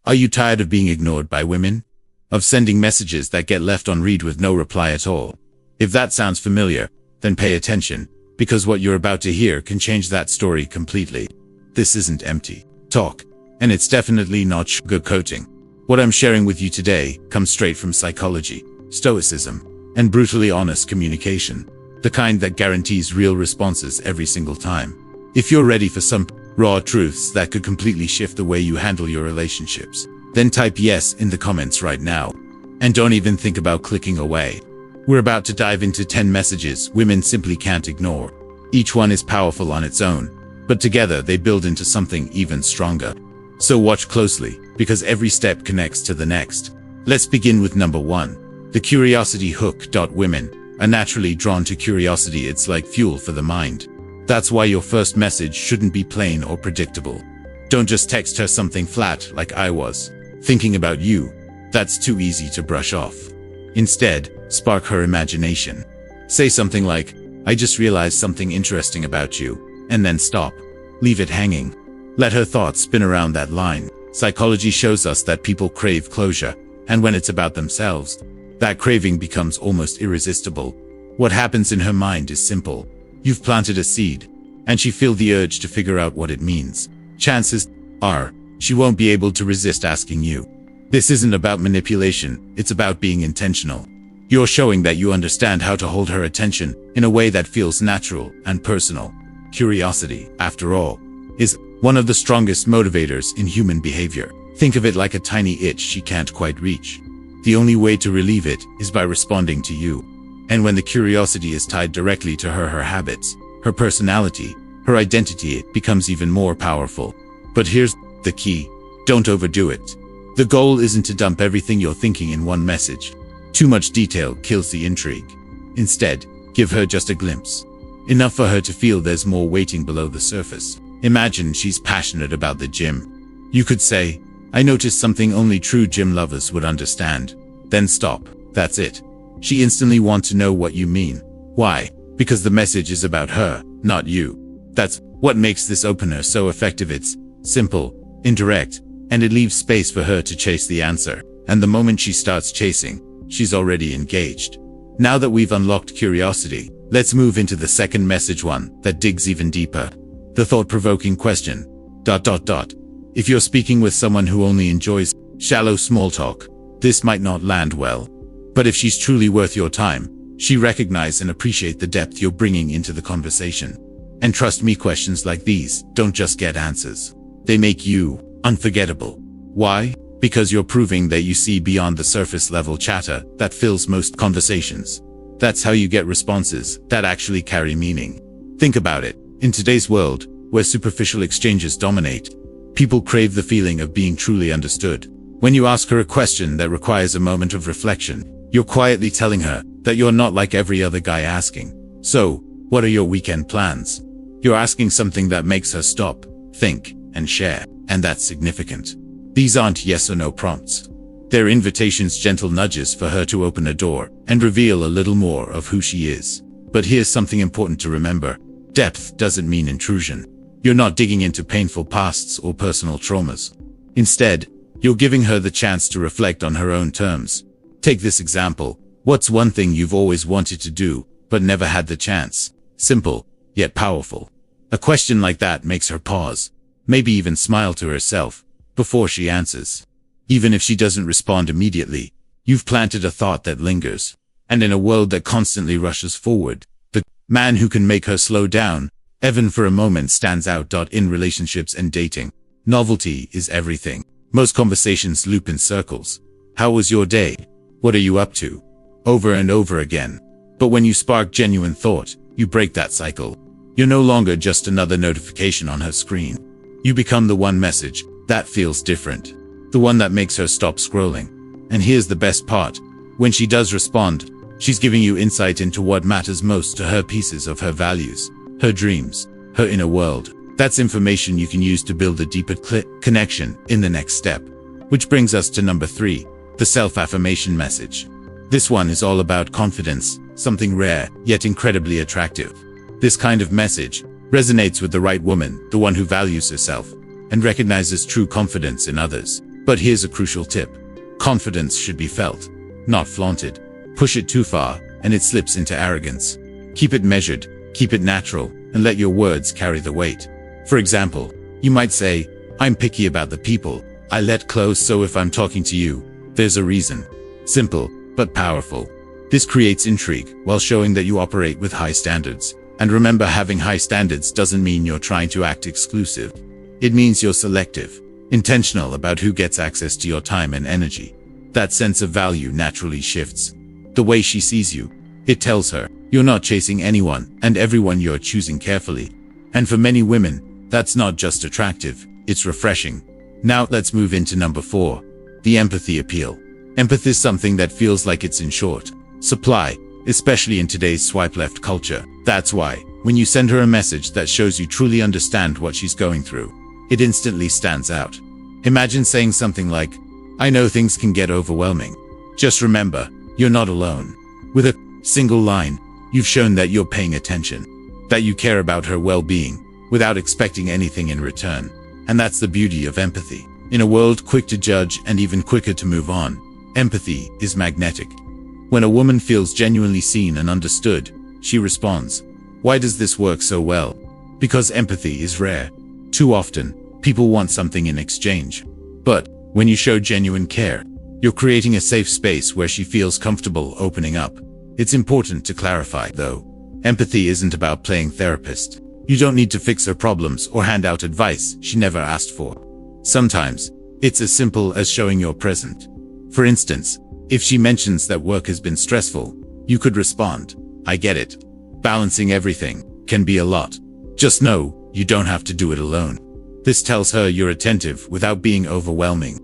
Are you tired of being ignored by women? Of sending messages that get left on read with no reply at all? If that sounds familiar, then pay attention, because what you're about to hear can change that story completely. This isn't empty talk, and it's definitely not sugarcoating. What I'm sharing with you today comes straight from psychology, stoicism, and brutally honest communication, the kind that guarantees real responses every single time. If you're ready for some raw truths that could completely shift the way you handle your relationships, then type yes in the comments right now. And don't even think about clicking away. We're about to dive into 10 messages women simply can't ignore. Each one is powerful on its own, but together they build into something even stronger. So watch closely, because every step connects to the next. Let's begin with number 1. The curiosity hook. Women are naturally drawn to curiosity. It's like fuel for the mind. That's why your first message shouldn't be plain or predictable. Don't just text her something flat like "I was thinking about you." That's too easy to brush off. Instead, spark her imagination. Say something like, "I just realized something interesting about you," and then stop. Leave it hanging. Let her thoughts spin around that line. Psychology shows us that people crave closure, and when it's about themselves, that craving becomes almost irresistible. What happens in her mind is simple. You've planted a seed, and she feels the urge to figure out what it means. Chances are, she won't be able to resist asking you. This isn't about manipulation, it's about being intentional. You're showing that you understand how to hold her attention in a way that feels natural and personal. Curiosity, after all, is one of the strongest motivators in human behavior. Think of it like a tiny itch she can't quite reach. The only way to relieve it is by responding to you. And when the curiosity is tied directly to her habits, her personality, her identity, it becomes even more powerful. But here's the key. Don't overdo it. The goal isn't to dump everything you're thinking in one message. Too much detail kills the intrigue. Instead, give her just a glimpse. Enough for her to feel there's more waiting below the surface. Imagine she's passionate about the gym. You could say, "I noticed something only true gym lovers would understand." Then stop. That's it. She instantly wants to know what you mean. Why? Because the message is about her, not you. That's what makes this opener so effective. It's simple, indirect, and it leaves space for her to chase the answer. And the moment she starts chasing, she's already engaged. Now that we've unlocked curiosity, let's move into the second message, one that digs even deeper. The thought-provoking question. If you're speaking with someone who only enjoys shallow small talk, this might not land well. But if she's truly worth your time, she recognizes and appreciates the depth you're bringing into the conversation. And trust me, questions like these don't just get answers. They make you unforgettable. Why? Because you're proving that you see beyond the surface level chatter that fills most conversations. That's how you get responses that actually carry meaning. Think about it. In today's world, where superficial exchanges dominate, people crave the feeling of being truly understood. When you ask her a question that requires a moment of reflection, you're quietly telling her that you're not like every other guy asking, "So, what are your weekend plans?" You're asking something that makes her stop, think, and share, and that's significant. These aren't yes or no prompts. They're invitations, gentle nudges for her to open a door and reveal a little more of who she is. But here's something important to remember. Depth doesn't mean intrusion. You're not digging into painful pasts or personal traumas. Instead, you're giving her the chance to reflect on her own terms. Take this example. What's one thing you've always wanted to do, but never had the chance? Simple, yet powerful. A question like that makes her pause, maybe even smile to herself, before she answers. Even if she doesn't respond immediately, you've planted a thought that lingers. And in a world that constantly rushes forward, the man who can make her slow down, even for a moment, stands out. In relationships and dating, novelty is everything. Most conversations loop in circles. How was your day? What are you up to? Over and over again. But when you spark genuine thought, you break that cycle. You're no longer just another notification on her screen. You become the one message that feels different. The one that makes her stop scrolling. And here's the best part. When she does respond, she's giving you insight into what matters most to her, pieces of her values, her dreams, her inner world. That's information you can use to build a deeper connection in the next step. Which brings us to number 3, the self-affirmation message. This one is all about confidence, something rare, yet incredibly attractive. This kind of message resonates with the right woman, the one who values herself and recognizes true confidence in others. But here's a crucial tip. Confidence should be felt, not flaunted. Push it too far, and it slips into arrogance. Keep it measured, keep it natural, and let your words carry the weight. For example, you might say, I'm picky about the people I let close, so if I'm talking to you, there's a reason. Simple, but powerful. This creates intrigue while showing that you operate with high standards. And remember, having high standards doesn't mean you're trying to act exclusive. It means you're selective, intentional about who gets access to your time and energy. That sense of value naturally shifts. The way she sees you, it tells her you're not chasing anyone and everyone, you're choosing carefully. And for many women, that's not just attractive, it's refreshing. Now let's move into number 4, the empathy appeal. Empathy is something that feels like it's in short supply, especially in today's swipe left culture. That's why, when you send her a message that shows you truly understand what she's going through, it instantly stands out. Imagine saying something like, I know things can get overwhelming. Just remember, you're not alone. With a single line, you've shown that you're paying attention, that you care about her well-being, without expecting anything in return. And that's the beauty of empathy. In a world quick to judge and even quicker to move on, empathy is magnetic. When a woman feels genuinely seen and understood, she responds. Why does this work so well? Because empathy is rare. Too often, people want something in exchange. But when you show genuine care, you're creating a safe space where she feels comfortable opening up. It's important to clarify, though. Empathy isn't about playing therapist. You don't need to fix her problems or hand out advice she never asked for. Sometimes, it's as simple as showing you're present. For instance, if she mentions that work has been stressful, you could respond, I get it. Balancing everything can be a lot. Just know, you don't have to do it alone. This tells her you're attentive without being overwhelming.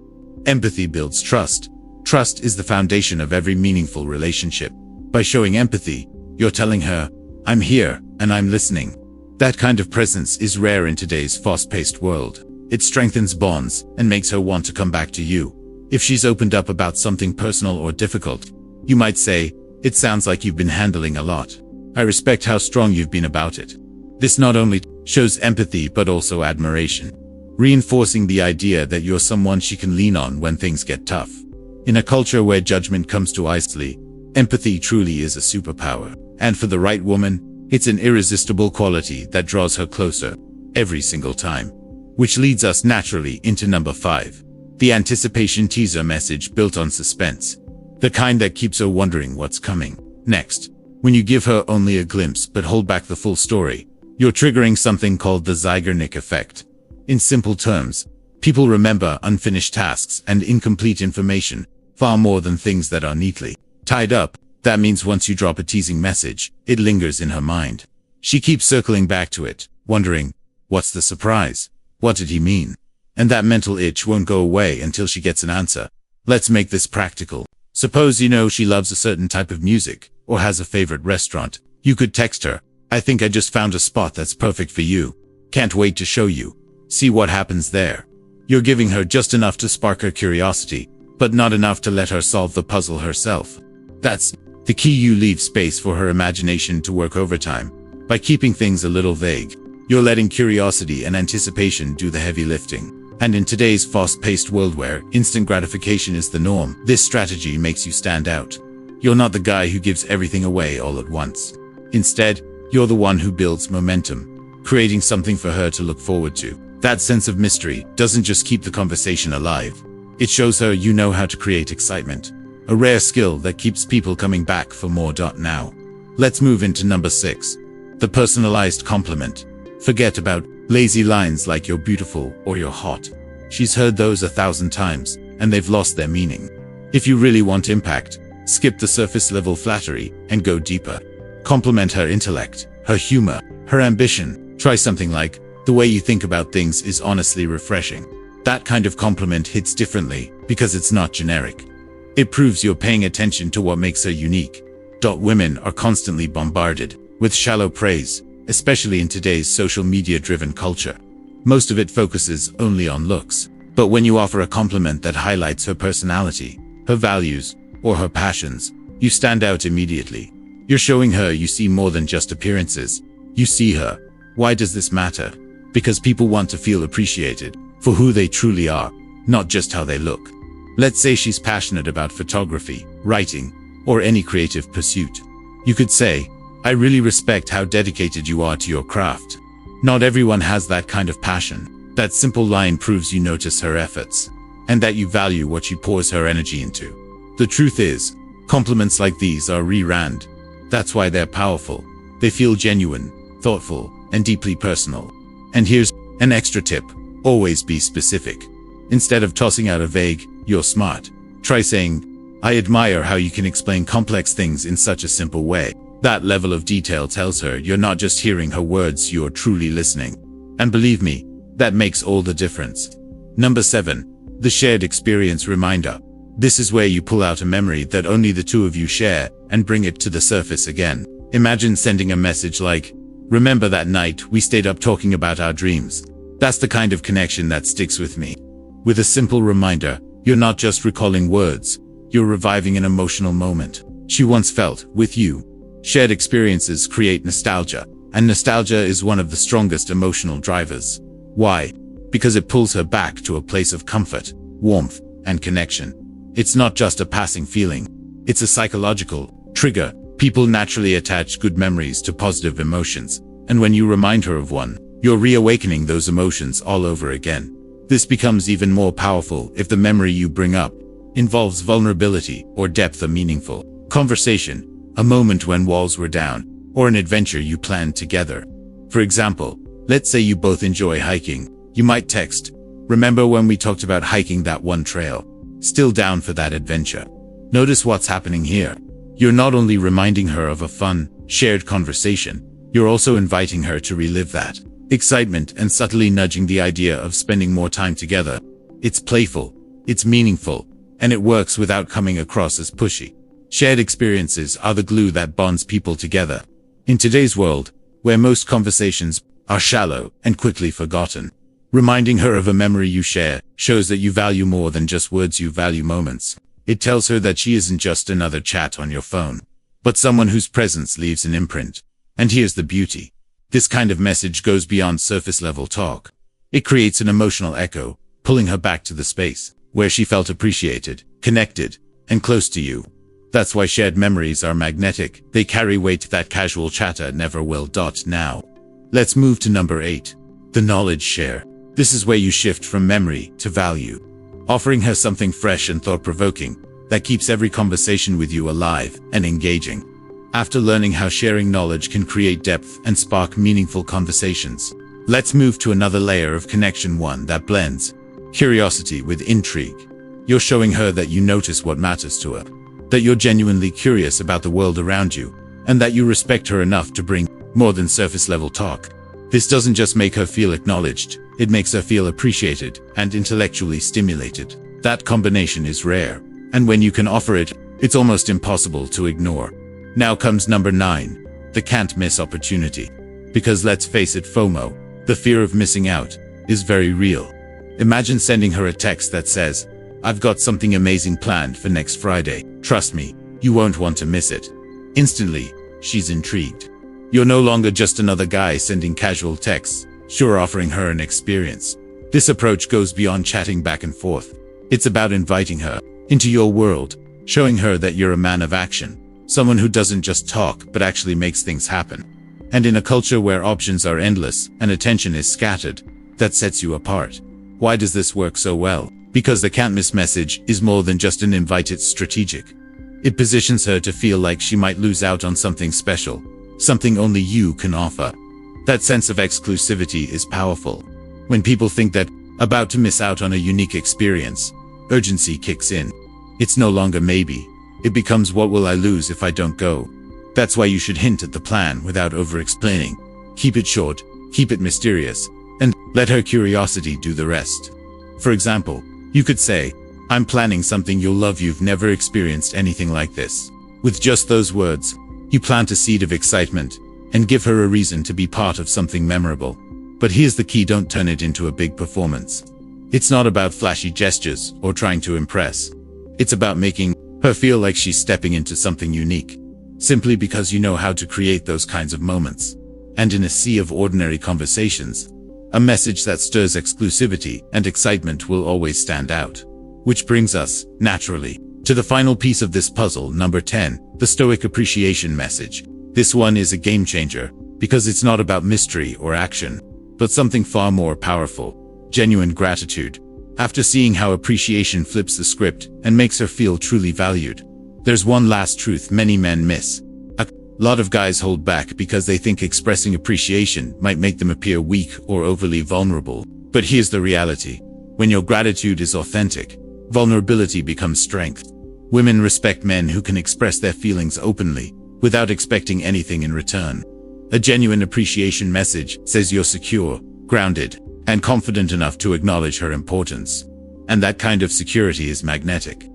Empathy builds trust. Trust is the foundation of every meaningful relationship. By showing empathy, you're telling her, I'm here and I'm listening. That kind of presence is rare in today's fast-paced world. It strengthens bonds and makes her want to come back to you. If she's opened up about something personal or difficult, you might say, it sounds like you've been handling a lot. I respect how strong you've been about it. This not only shows empathy but also admiration, reinforcing the idea that you're someone she can lean on when things get tough. In a culture where judgment comes too easily, empathy truly is a superpower. And for the right woman, it's an irresistible quality that draws her closer every single time. Which leads us naturally into number 5. The anticipation teaser message built on suspense. The kind that keeps her wondering what's coming next. When you give her only a glimpse but hold back the full story, you're triggering something called the Zeigarnik effect. In simple terms, people remember unfinished tasks and incomplete information far more than things that are neatly tied up. That means once you drop a teasing message, it lingers in her mind. She keeps circling back to it, wondering, what's the surprise? What did he mean? And that mental itch won't go away until she gets an answer. Let's make this practical. Suppose you know she loves a certain type of music, or has a favorite restaurant. You could text her, I think I just found a spot that's perfect for you. Can't wait to show you. See what happens there. You're giving her just enough to spark her curiosity, but not enough to let her solve the puzzle herself. That's the key. You leave space for her imagination to work overtime. By keeping things a little vague, you're letting curiosity and anticipation do the heavy lifting. And in today's fast-paced world where instant gratification is the norm, this strategy makes you stand out. You're not the guy who gives everything away all at once. Instead, you're the one who builds momentum, creating something for her to look forward to. That sense of mystery doesn't just keep the conversation alive. It shows her you know how to create excitement, a rare skill that keeps people coming back for more. Now, let's move into number 6. The personalized compliment. Forget about lazy lines like you're beautiful or you're hot. She's heard those 1,000 times, and they've lost their meaning. If you really want impact, skip the surface-level flattery and go deeper. Compliment her intellect, her humor, her ambition. Try something like, the way you think about things is honestly refreshing. That kind of compliment hits differently because it's not generic. It proves you're paying attention to what makes her unique. Women are constantly bombarded with shallow praise, especially in today's social media-driven culture. Most of it focuses only on looks. But when you offer a compliment that highlights her personality, her values, or her passions, you stand out immediately. You're showing her you see more than just appearances. You see her. Why does this matter? Because people want to feel appreciated for who they truly are. not just how they look. Let's say she's passionate about photography, writing, or any creative pursuit. You could say, "I really respect how dedicated you are to your craft." Not everyone has that kind of passion. That simple line proves you notice her efforts, and that you value what she pours her energy into. The truth is, compliments like these are re-rand. That's why they're powerful. They feel genuine, thoughtful, and deeply personal. And here's an extra tip. Always be specific. Instead of tossing out a vague, "You're smart," try saying, "I admire how you can explain complex things in such a simple way." That level of detail tells her you're not just hearing her words, you're truly listening. And believe me, that makes all the difference. Number 7. The shared experience reminder. This is where you pull out a memory that only the two of you share and bring it to the surface again. Imagine sending a message like, "Remember that night we stayed up talking about our dreams?" That's the kind of connection that sticks with me. With a simple reminder, you're not just recalling words, you're reviving an emotional moment she once felt with you. Shared experiences create nostalgia, and nostalgia is one of the strongest emotional drivers. Why? Because it pulls her back to a place of comfort, warmth, and connection. It's not just a passing feeling. It's a psychological trigger. People naturally attach good memories to positive emotions, and when you remind her of one, you're reawakening those emotions all over again. This becomes even more powerful if the memory you bring up involves vulnerability or depth, a meaningful conversation, a moment when walls were down, or an adventure you planned together. For example, let's say you both enjoy hiking. You might text, "Remember when we talked about hiking that one trail? Still down for that adventure?" Notice what's happening here. You're not only reminding her of a fun, shared conversation, you're also inviting her to relive that excitement and subtly nudging the idea of spending more time together. It's playful, it's meaningful, and it works without coming across as pushy. Shared experiences are the glue that bonds people together. In today's world, where most conversations are shallow and quickly forgotten, reminding her of a memory you share shows that you value more than just words, you value moments. It tells her that she isn't just another chat on your phone, but someone whose presence leaves an imprint. And here's the beauty. This kind of message goes beyond surface-level talk. It creates an emotional echo, pulling her back to the space where she felt appreciated, connected, and close to you. That's why shared memories are magnetic. They carry weight that casual chatter never will. Now, let's move to number 8. The knowledge share. This is where you shift from memory to value, offering her something fresh and thought-provoking that keeps every conversation with you alive and engaging. After learning how sharing knowledge can create depth and spark meaningful conversations, let's move to another layer of connection, one that blends curiosity with intrigue. You're showing her that you notice what matters to her, that you're genuinely curious about the world around you, and that you respect her enough to bring more than surface-level talk. This doesn't just make her feel acknowledged, it makes her feel appreciated and intellectually stimulated. That combination is rare, and when you can offer it, it's almost impossible to ignore. Now comes number 9, the can't miss opportunity. Because let's face it, FOMO, the fear of missing out, is very real. Imagine sending her a text that says, "I've got something amazing planned for next Friday. Trust me, you won't want to miss it." Instantly, she's intrigued. You're no longer just another guy sending casual texts, you're offering her an experience. This approach goes beyond chatting back and forth. It's about inviting her into your world, showing her that you're a man of action, someone who doesn't just talk but actually makes things happen. And in a culture where options are endless and attention is scattered, that sets you apart. Why does this work so well? Because the can't miss message is more than just an invite, it's strategic. It positions her to feel like she might lose out on something special, something only you can offer. That sense of exclusivity is powerful. When people think that about to miss out on a unique experience, urgency kicks in. It's no longer maybe. It becomes, what will I lose if I don't go? That's why you should hint at the plan without over-explaining. Keep it short, keep it mysterious, and let her curiosity do the rest. For example, you could say, "I'm planning something you'll love, you've never experienced anything like this." With just those words, you plant a seed of excitement and give her a reason to be part of something memorable. But here's the key, don't turn it into a big performance. It's not about flashy gestures or trying to impress. It's about making her feel like she's stepping into something unique, simply because you know how to create those kinds of moments. And in a sea of ordinary conversations, A message that stirs exclusivity and excitement will always stand out. Which brings us, naturally, to the final piece of this puzzle, number 10, the Stoic appreciation message. This one is a game changer, because it's not about mystery or action, but something far more powerful: genuine gratitude. After seeing how appreciation flips the script and makes her feel truly valued, there's one last truth many men miss. A lot of guys hold back because they think expressing appreciation might make them appear weak or overly vulnerable. But here's the reality. When your gratitude is authentic, vulnerability becomes strength. Women respect men who can express their feelings openly, without expecting anything in return. A genuine appreciation message says you're secure, grounded, and confident enough to acknowledge her importance. And that kind of security is magnetic.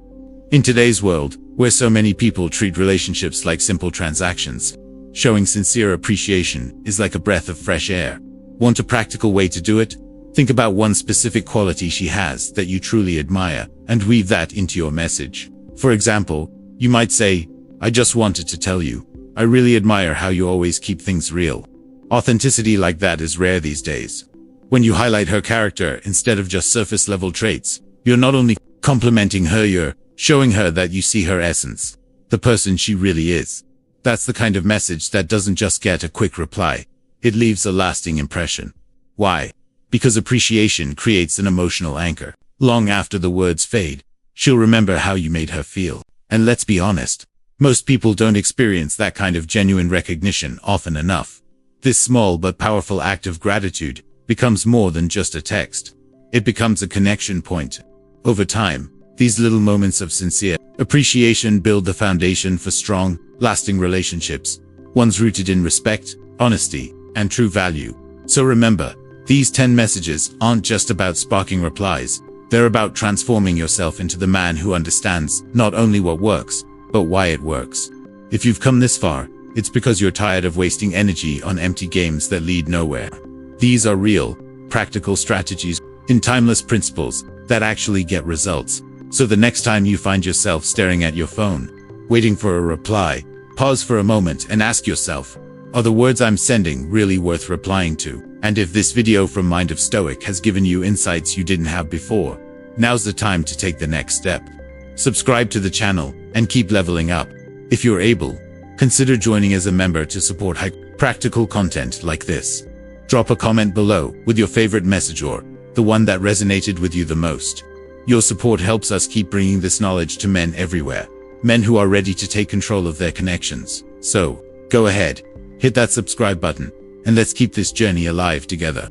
In today's world, where so many people treat relationships like simple transactions, showing sincere appreciation is like a breath of fresh air. Want a practical way to do it? Think about one specific quality she has that you truly admire, and weave that into your message. For example, you might say, "I just wanted to tell you, I really admire how you always keep things real." Authenticity like that is rare these days. When you highlight her character instead of just surface-level traits, you're not only complimenting her, you're showing her that you see her essence, the person she really is. That's the kind of message that doesn't just get a quick reply. It leaves a lasting impression. Why? Because appreciation creates an emotional anchor. Long after the words fade, she'll remember how you made her feel. And let's be honest, most people don't experience that kind of genuine recognition often enough. This small but powerful act of gratitude becomes more than just a text. It becomes a connection point. Over time, these little moments of sincere appreciation build the foundation for strong, lasting relationships, ones rooted in respect, honesty, and true value. So remember, these 10 messages aren't just about sparking replies. They're about transforming yourself into the man who understands not only what works, but why it works. If you've come this far, it's because you're tired of wasting energy on empty games that lead nowhere. These are real, practical strategies and timeless principles that actually get results. So the next time you find yourself staring at your phone, waiting for a reply, pause for a moment and ask yourself, are the words I'm sending really worth replying to? And if this video from Mind of Stoic has given you insights you didn't have before, now's the time to take the next step. Subscribe to the channel and keep leveling up. If you're able, consider joining as a member to support practical content like this. Drop a comment below with your favorite message or the one that resonated with you the most. Your support helps us keep bringing this knowledge to men everywhere, men who are ready to take control of their connections. So, go ahead, hit that subscribe button, and let's keep this journey alive together.